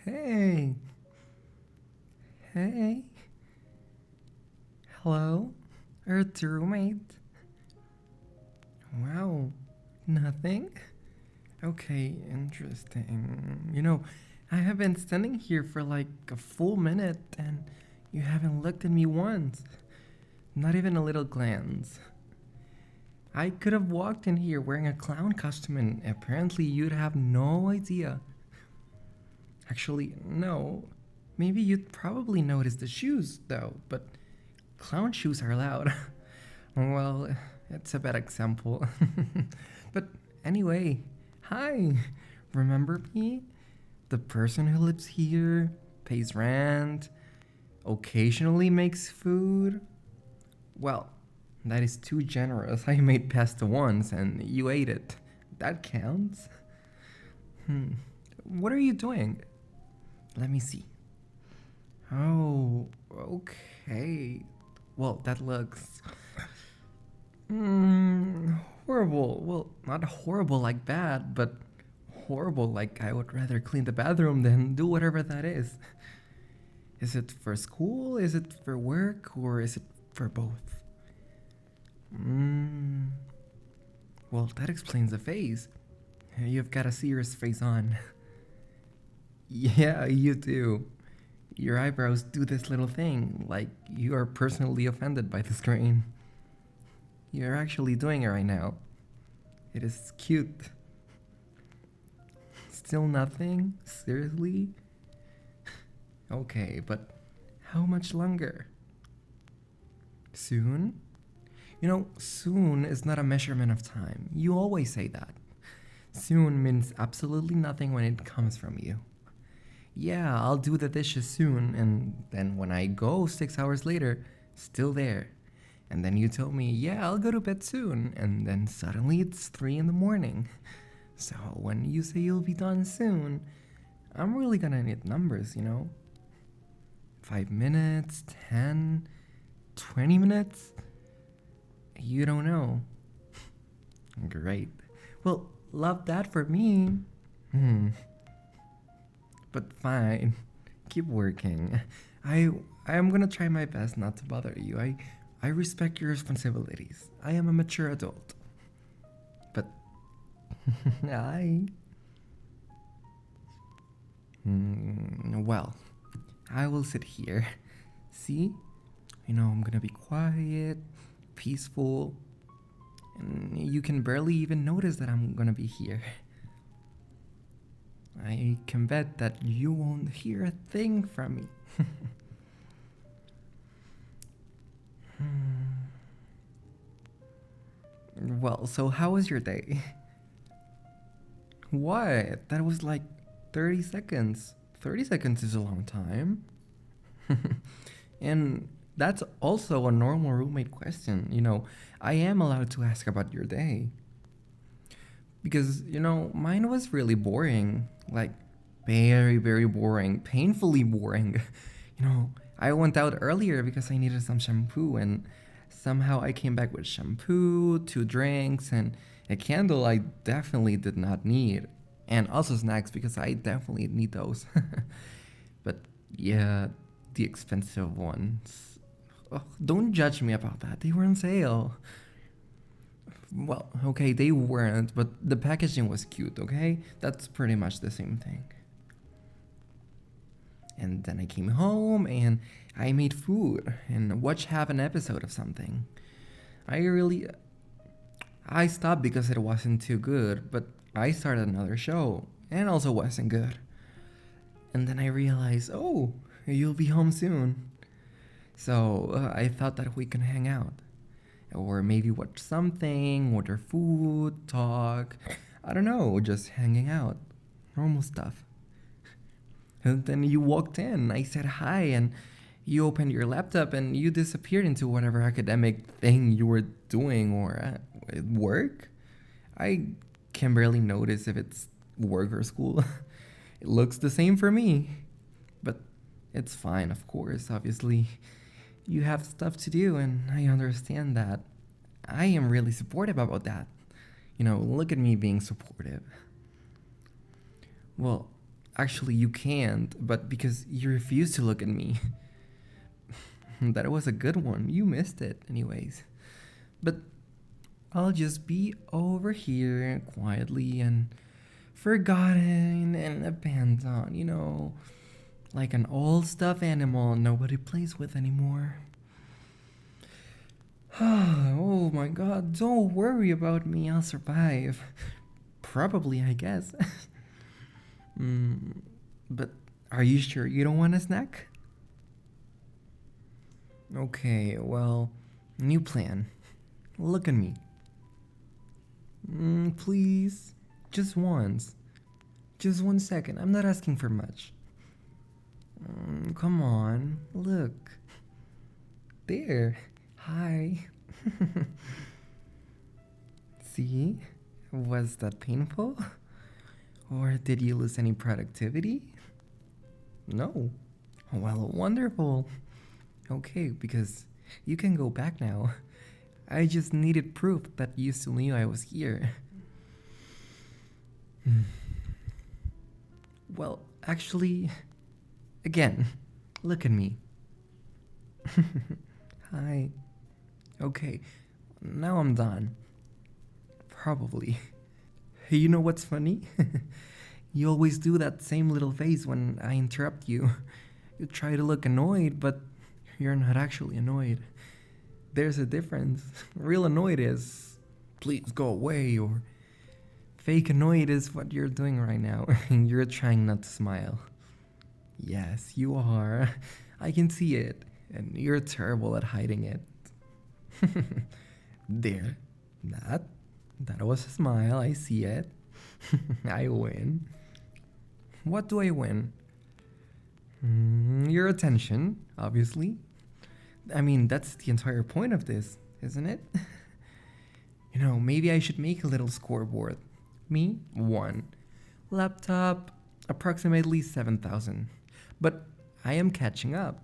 Hey. Hey. Hello? Earth roommate? Wow. Nothing? Okay, interesting. I have been standing here for like a full minute and you haven't looked at me once. Not even a little glance. I could have walked in here wearing a clown costume and apparently you'd have no idea. Actually, no. Maybe you'd probably notice the shoes, though, but clown shoes are allowed. Well, it's a bad example. But anyway, hi. Remember me? The person who lives here, pays rent, occasionally makes food? Well, that is too generous. I made pasta once and you ate it. That counts. What are you doing? Let me see. Oh, okay. Well, that looks horrible. Well, not horrible like bad, but horrible like I would rather clean the bathroom than do whatever that is. Is it for school? Is it for work? Or is it for both? Well, that explains the face. You've got a serious face on. Yeah, you do. Your eyebrows do this little thing, like you are personally offended by the screen. You're actually doing it right now. It is cute. Still nothing? Seriously? Okay, but how much longer? Soon? Soon is not a measurement of time. You always say that. Soon means absolutely nothing when it comes from you. Yeah, I'll do the dishes soon, and then when I go 6 hours later, still there. And then you tell me, yeah, I'll go to bed soon, and then suddenly it's 3 in the morning. So when you say you'll be done soon, I'm really gonna need numbers, 5 minutes, 10, 20 minutes? You don't know. Great. Well, love that for me. But fine. Keep working. I am gonna try my best not to bother you. I respect your responsibilities. I am a mature adult. But I well, I will sit here. See? I'm gonna be quiet, peaceful, and you can barely even notice that I'm gonna be here. I can bet that you won't hear a thing from me. Well, so how was your day? What? That was like 30 seconds. 30 seconds is a long time. And that's also a normal roommate question. I am allowed to ask about your day. Because, mine was really boring. Like, very, very boring. Painfully boring. I went out earlier because I needed some shampoo, and somehow I came back with shampoo, 2 drinks, and a candle I definitely did not need. And also snacks because I definitely need those. But yeah, the expensive ones. Oh, don't judge me about that. They were on sale. Well, okay, they weren't, but the packaging was cute, okay? That's pretty much the same thing. And then I came home and I made food and watched half an episode of something. I stopped because it wasn't too good, but I started another show and also wasn't good. And then I realized, oh, you'll be home soon. So I thought that we can hang out. Or maybe watch something, order food, talk. I don't know, just hanging out. Normal stuff. And then you walked in, I said hi, and you opened your laptop and you disappeared into whatever academic thing you were doing or at work. I can barely notice if it's work or school. It looks the same for me. But it's fine, of course, obviously. You have stuff to do, and I understand that. I am really supportive about that. Look at me being supportive. Well, Actually, you can't, but because you refuse to look at me. That was a good one. You missed it, anyways. But I'll just be over here quietly and forgotten and abandoned, like an old stuffed animal nobody plays with anymore. Oh my god, don't worry about me, I'll survive. Probably, I guess. But are you sure you don't want a snack? Okay, well, new plan. Look at me. Please, just once. Just 1 second, I'm not asking for much. Come on, look. There. Hi. See? Was that painful? Or did you lose any productivity? No. Well, wonderful. Okay, because you can go back now. I just needed proof that you still knew I was here. Well, actually, again, look at me. Hi. Okay, now I'm done. Probably. You know what's funny? You always do that same little face when I interrupt you. You try to look annoyed, but you're not actually annoyed. There's a difference. Real annoyed is, please go away, or fake annoyed is what you're doing right now. You're trying not to smile. Yes, you are. I can see it, and you're terrible at hiding it. There. That was a smile. I see it. I win. What do I win? Your attention, obviously. I mean, that's the entire point of this, isn't it? Maybe I should make a little scoreboard. Me, 1. Laptop, approximately 7,000. But I am catching up.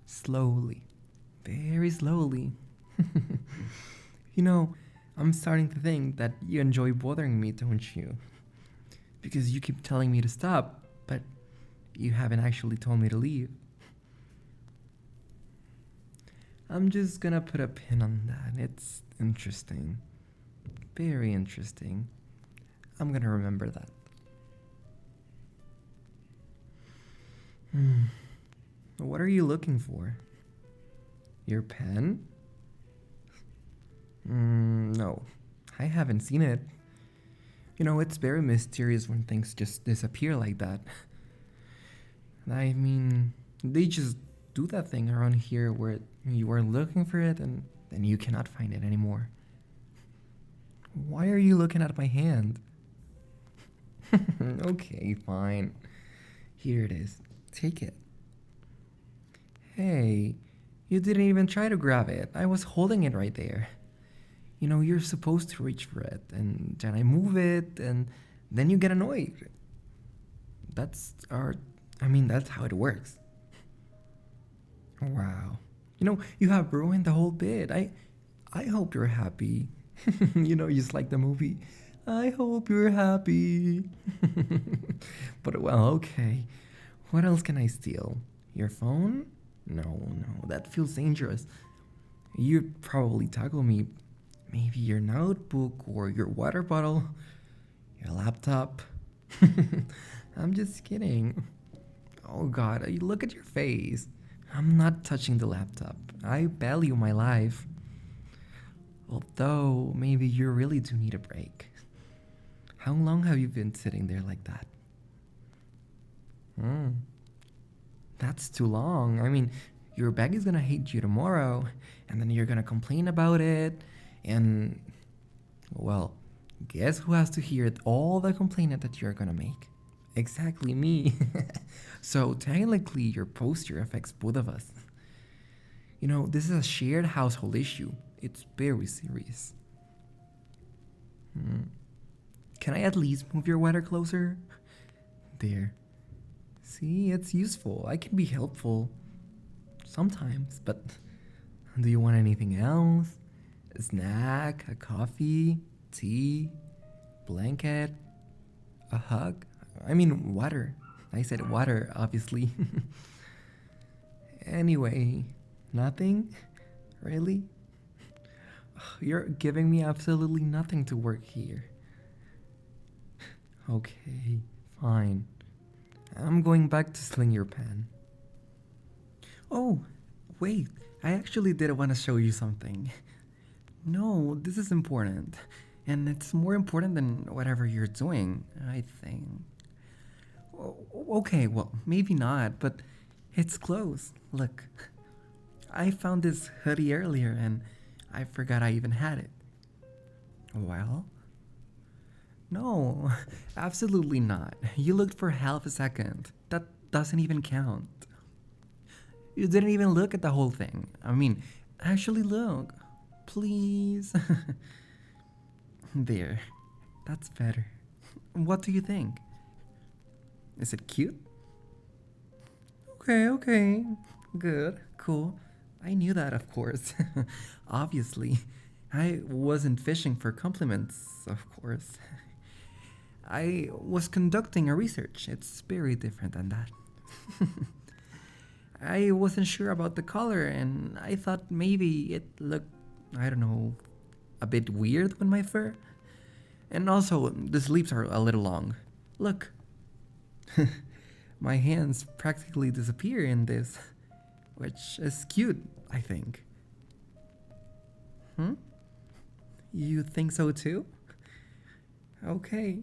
Slowly. Very slowly. I'm starting to think that you enjoy bothering me, don't you? Because you keep telling me to stop, but you haven't actually told me to leave. I'm just gonna put a pin on that. It's interesting. Very interesting. I'm gonna remember that. What are you looking for? Your pen? No, I haven't seen it. It's very mysterious when things just disappear like that. I mean, they just do that thing around here where you are looking for it and then you cannot find it anymore. Why are you looking at my hand? Okay, fine. Here it is. Take it. Hey, you didn't even try to grab it. I was holding it right there. You're supposed to reach for it, and then I move it, and then you get annoyed. That's how it works. Wow. You have ruined the whole bit. I hope you're happy. Just like the movie. I hope you're happy. But well, okay. What else can I steal? Your phone? No, that feels dangerous. You'd probably tackle me. Maybe your notebook or your water bottle. Your laptop. I'm just kidding. Oh god, look at your face. I'm not touching the laptop. I value my life. Although, maybe you really do need a break. How long have you been sitting there like that? That's too long. I mean, your bag is gonna hate you tomorrow, and then you're gonna complain about it, and, well, guess who has to hear all the complaining that you're gonna make? Exactly me. So technically your posture affects both of us. This is a shared household issue. It's very serious. Can I at least move your water closer? There. See, it's useful. I can be helpful. Sometimes, but do you want anything else? A snack, a coffee, tea, blanket, a hug? I mean, water. I said water, obviously. Anyway, nothing? Really? You're giving me absolutely nothing to work here. Okay, fine. I'm going back to sling your pen. Oh, wait, I actually did want to show you something. No, this is important. And it's more important than whatever you're doing, I think. Okay, well, maybe not, but it's close. Look, I found this hoodie earlier and I forgot I even had it. Well? No, absolutely not. You looked for half a second. That doesn't even count. You didn't even look at the whole thing. I mean, actually look. Please. There. That's better. What do you think? Is it cute? Okay. Good, cool. I knew that, of course. Obviously. I wasn't fishing for compliments, of course. I was conducting a research. It's very different than that. I wasn't sure about the color, and I thought maybe it looked, I don't know, a bit weird with my fur. And also, the sleeves are a little long. Look. My hands practically disappear in this, which is cute, I think. You think so too? Okay.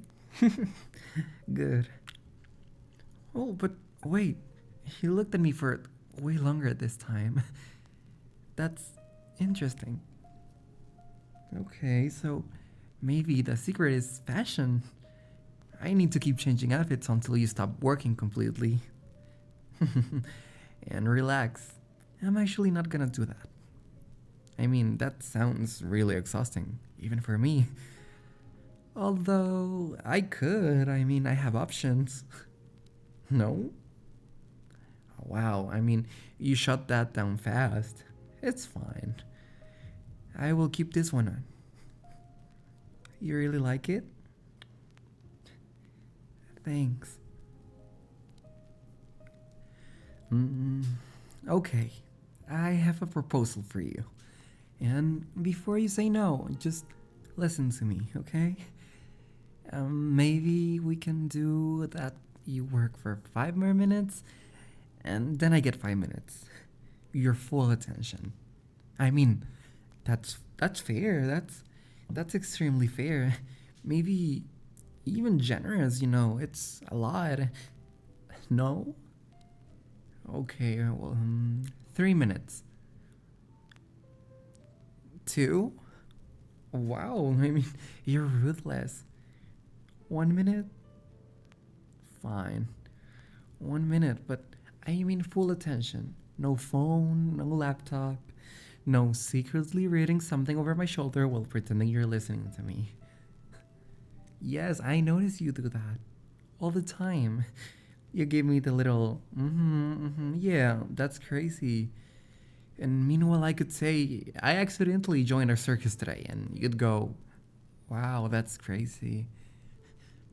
Good. Oh, but wait. He looked at me for way longer this time. That's interesting. Okay, so maybe the secret is fashion. I need to keep changing outfits until you stop working completely. And relax. I'm actually not gonna do that. I mean, that sounds really exhausting, even for me. Although, I could. I mean, I have options. No? Wow, I mean, you shut that down fast. It's fine. I will keep this one on. You really like it? Thanks. Okay, I have a proposal for you. And before you say no, just listen to me, okay? Maybe we can do that. You work for 5 more minutes, and then I get 5 minutes. Your full attention. I mean, that's fair. That's extremely fair. Maybe even generous. It's a lot. No. Okay. Well, 3 minutes. 2? Wow. I mean, you're ruthless. 1 minute? Fine. 1 minute, but I mean full attention. No phone, no laptop, no secretly reading something over my shoulder while pretending you're listening to me. Yes, I notice you do that. All the time. You give me the little, yeah, that's crazy. And meanwhile, I could say, I accidentally joined a circus today, and you'd go, wow, that's crazy.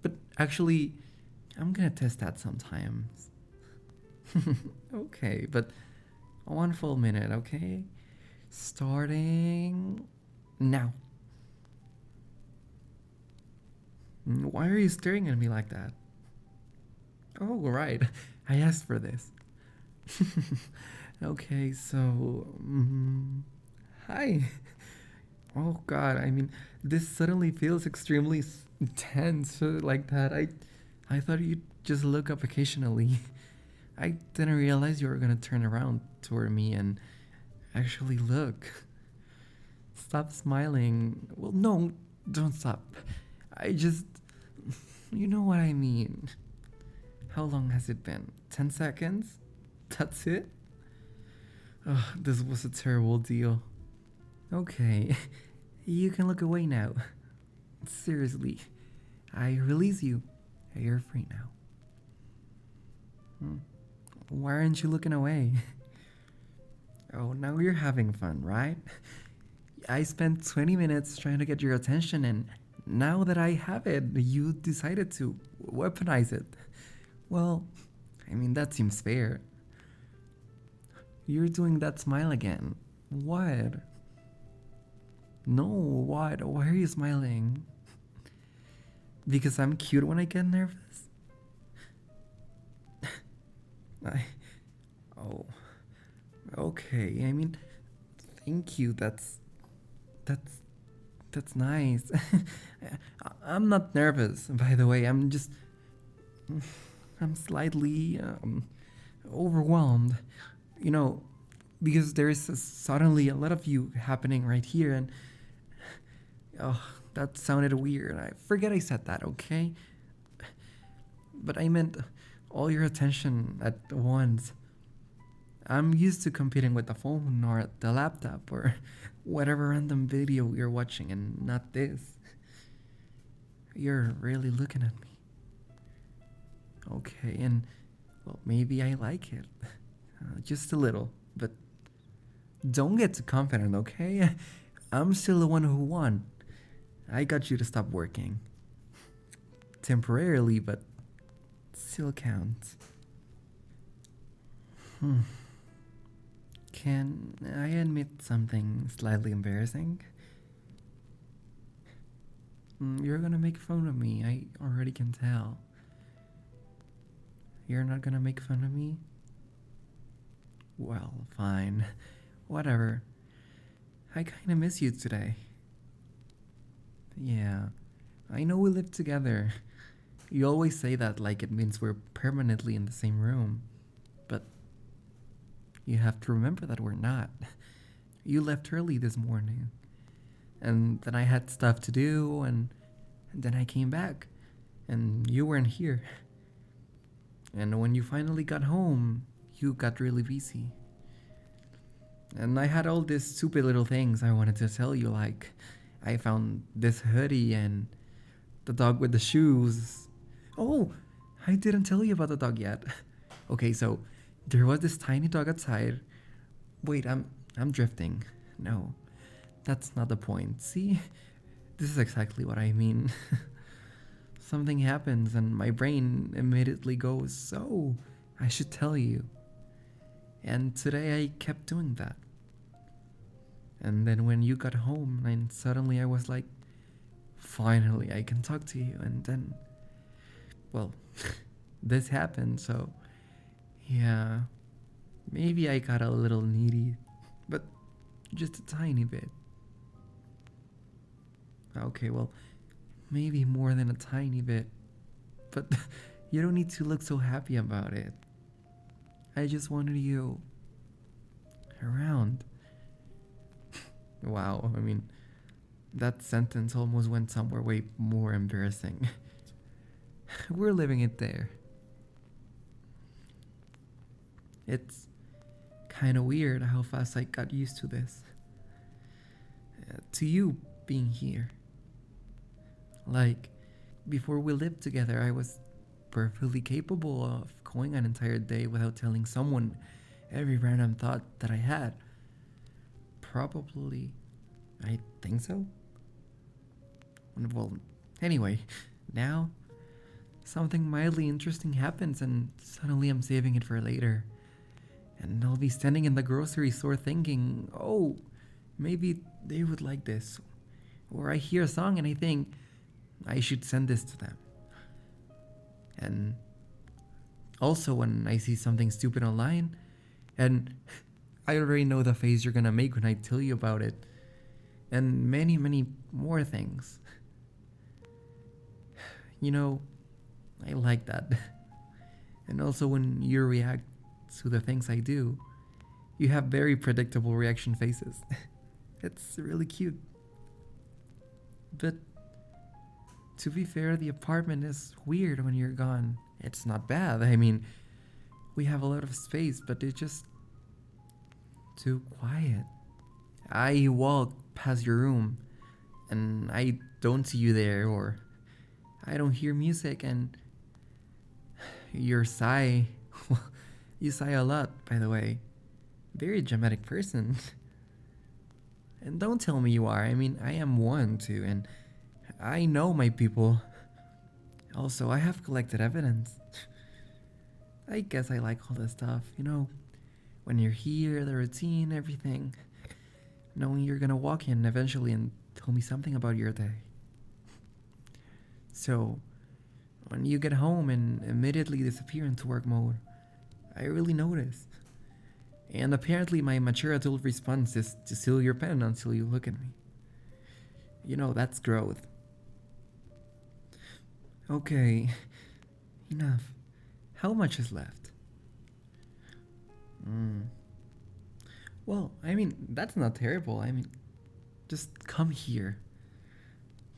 But actually, I'm gonna test that sometimes. Okay, but 1 full minute, okay? Starting now. Why are you staring at me like that? Oh, right. I asked for this. Okay, so. Hi. Oh, God. I mean, this suddenly feels extremely tense like that. I thought you'd just look up occasionally. I didn't realize you were gonna turn around toward me and actually look. Stop smiling. Well, no, don't stop. I just. You know what I mean. How long has it been? 10 seconds? That's it? Oh, this was a terrible deal. Okay, you can look away now. Seriously, I release you. You're free now. Why aren't you looking away? Oh, now you're having fun, right? I spent 20 minutes trying to get your attention, and now that I have it, you decided to weaponize it. Well, I mean, that seems fair. You're doing that smile again. What? No, what? Why are you smiling? Because I'm cute when I get nervous? I. Oh. Okay, I mean, thank you. That's. That's nice. I'm not nervous, by the way. I'm just. I'm slightly overwhelmed. You know, because there is suddenly a lot of you happening right here, and oh, that sounded weird. I forget I said that, okay? But I meant all your attention at once. I'm used to competing with the phone or the laptop or whatever random video you're watching, and not this. You're really looking at me. Okay, and well, maybe I like it. Just a little, but don't get too confident, okay? I'm still the one who won. I got you to stop working. Temporarily, but still counts. Can I admit something slightly embarrassing? You're gonna make fun of me, I already can tell. You're not gonna make fun of me? Well, fine. Whatever. I kinda miss you today. Yeah, I know we live together. You always say that like it means we're permanently in the same room. But you have to remember that we're not. You left early this morning. And then I had stuff to do, and then I came back. And you weren't here. And when you finally got home, you got really busy. And I had all these stupid little things I wanted to tell you, like I found this hoodie and the dog with the shoes. Oh, I didn't tell you about the dog yet. Okay, so there was this tiny dog outside. Wait, I'm drifting. No, that's not the point. See, this is exactly what I mean. Something happens and my brain immediately goes, so I should tell you. And today I kept doing that. And then when you got home, and suddenly I was like, finally I can talk to you. And then, well, this happened, so yeah, maybe I got a little needy, but just a tiny bit. Okay, well, maybe more than a tiny bit, but you don't need to look so happy about it. I just wanted you around. Wow, I mean, that sentence almost went somewhere way more embarrassing. We're living it there. It's kind of weird how fast I got used to this. To you being here. Like, before we lived together, I was perfectly capable of going an entire day without telling someone every random thought that I had. Probably. I think so. Well, anyway, now something mildly interesting happens and suddenly I'm saving it for later. And I'll be standing in the grocery store thinking, oh, maybe they would like this. Or I hear a song and I think, I should send this to them. And also when I see something stupid online, and I already know the face you're gonna make when I tell you about it. And many, many more things. You know, I like that. And also when you react to the things I do, you have very predictable reaction faces. It's really cute. But to be fair, the apartment is weird when you're gone. It's not bad. I mean, we have a lot of space, but it's just too quiet. I walk past your room and I don't see you there, or I don't hear music, and your sigh. You sigh a lot, by the way. Very dramatic person. And don't tell me you are. I mean, I am one too, and I know my people. Also, I have collected evidence. I guess I like all this stuff, when you're here, the routine, everything. Knowing you're gonna walk in eventually and tell me something about your day. So, when you get home and immediately disappear into work mode, I really notice. And apparently, my mature adult response is to seal your pen until you look at me. That's growth. Okay, enough. How much is left? Well, that's not terrible. Just come here.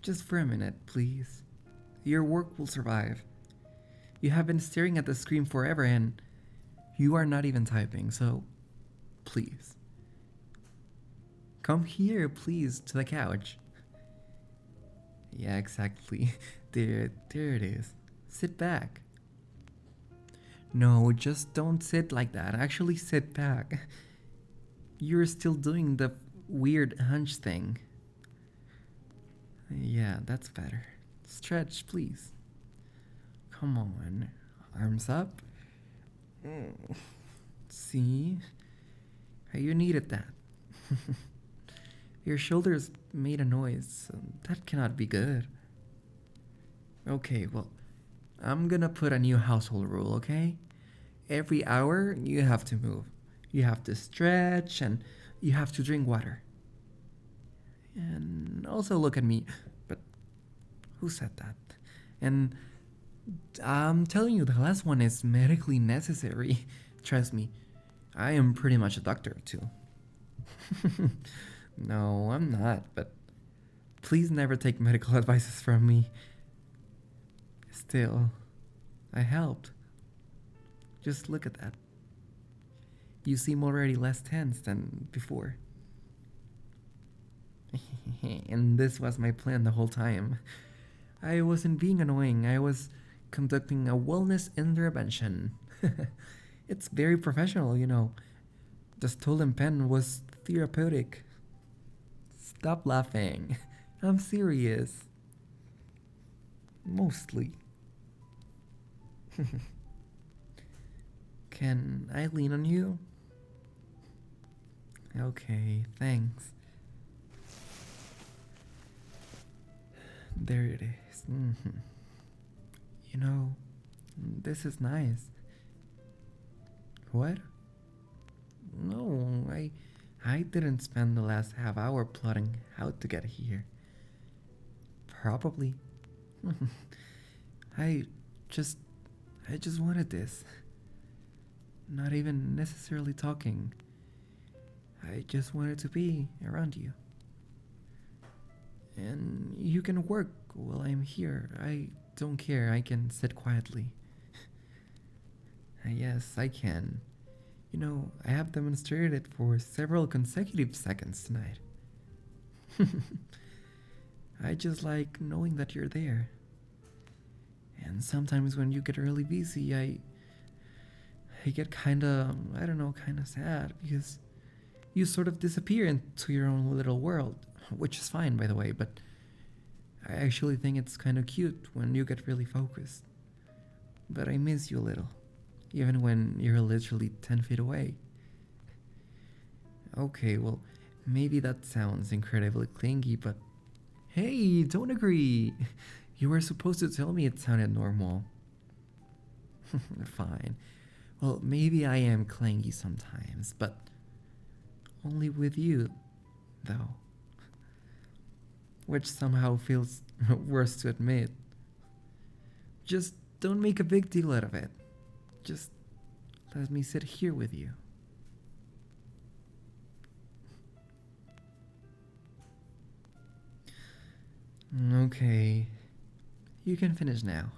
Just for a minute, please. Your work will survive. You have been staring at the screen forever and you are not even typing, so please. Come here, please, to the couch. Yeah, exactly. There it is. Sit back. No, just don't sit like that. Actually, sit back. You're still doing the weird hunch thing. Yeah, that's better. Stretch, please. Come on. Arms up. See? You needed that. Your shoulders made a noise. So that cannot be good. Okay, well, I'm gonna put a new household rule, okay? Every hour, you have to move. You have to stretch and you have to drink water. And also look at me. But who said that? And I'm telling you, the last one is medically necessary. Trust me, I am pretty much a doctor, too. No, I'm not, but please never take medical advices from me. Still, I helped. Just look at that. You seem already less tense than before. And this was my plan the whole time. I wasn't being annoying, I was conducting a wellness intervention. It's very professional, The stolen pen was therapeutic. Stop laughing. I'm serious. Mostly. Can I lean on you? Okay, thanks. There it is. This is nice. What? No, I didn't spend the last half hour plotting how to get here. Probably. I just wanted this. Not even necessarily talking. I just wanted to be around you. And you can work while I'm here. I don't care, I can sit quietly. Yes, I can. I have demonstrated it for several consecutive seconds tonight. I just like knowing that you're there. And sometimes when you get really busy, I get kinda sad because you sort of disappear into your own little world, which is fine, by the way, but I actually think it's kind of cute when you get really focused. But I miss you a little, even when you're literally 10 feet away. Okay, well, maybe that sounds incredibly clingy, but hey, don't agree. You were supposed to tell me it sounded normal. Fine. Well, maybe I am clingy sometimes, but only with you, though. Which somehow feels worse to admit. Just don't make a big deal out of it. Just let me sit here with you. Okay, you can finish now.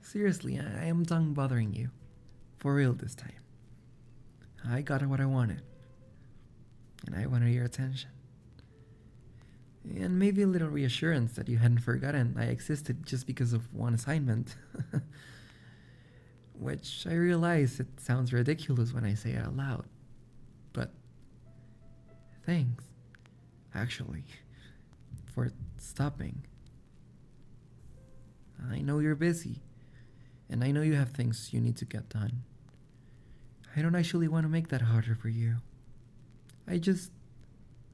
Seriously, I am done bothering you. For real this time. I got what I wanted. And I wanted your attention. And maybe a little reassurance that you hadn't forgotten I existed just because of one assignment. Which I realize it sounds ridiculous when I say it out loud. But thanks, actually, for stopping. I know you're busy, And I know you have things you need to get done. I don't actually want to make that harder for you. I just,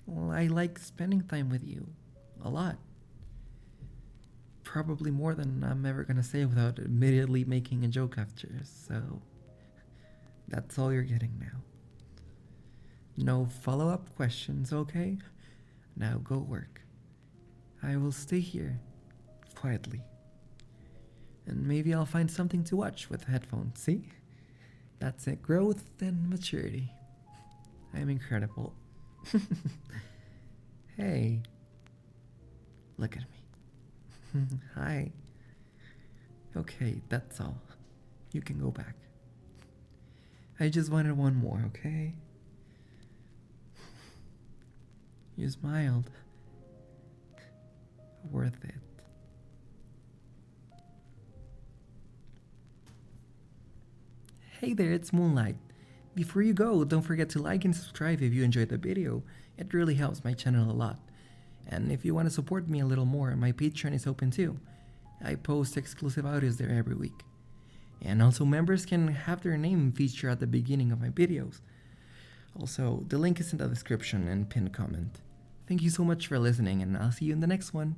well, I like spending time with you. A lot. Probably more than I'm ever gonna say without immediately making a joke after, so that's all you're getting now. No follow-up questions, okay? Now go work. I will stay here, quietly. And maybe I'll find something to watch with headphones, see? That's it, growth and maturity. I'm incredible. Hey, look at me. Hi. Okay, that's all. You can go back. I just wanted one more, okay? You smiled. Worth it. Hey there, it's Moonlight. Before you go, don't forget to like and subscribe if you enjoyed the video. It really helps my channel a lot. And if you want to support me a little more, my Patreon is open too. I post exclusive audios there every week. And also members can have their name featured at the beginning of my videos. Also, the link is in the description and pinned comment. Thank you so much for listening, and I'll see you in the next one.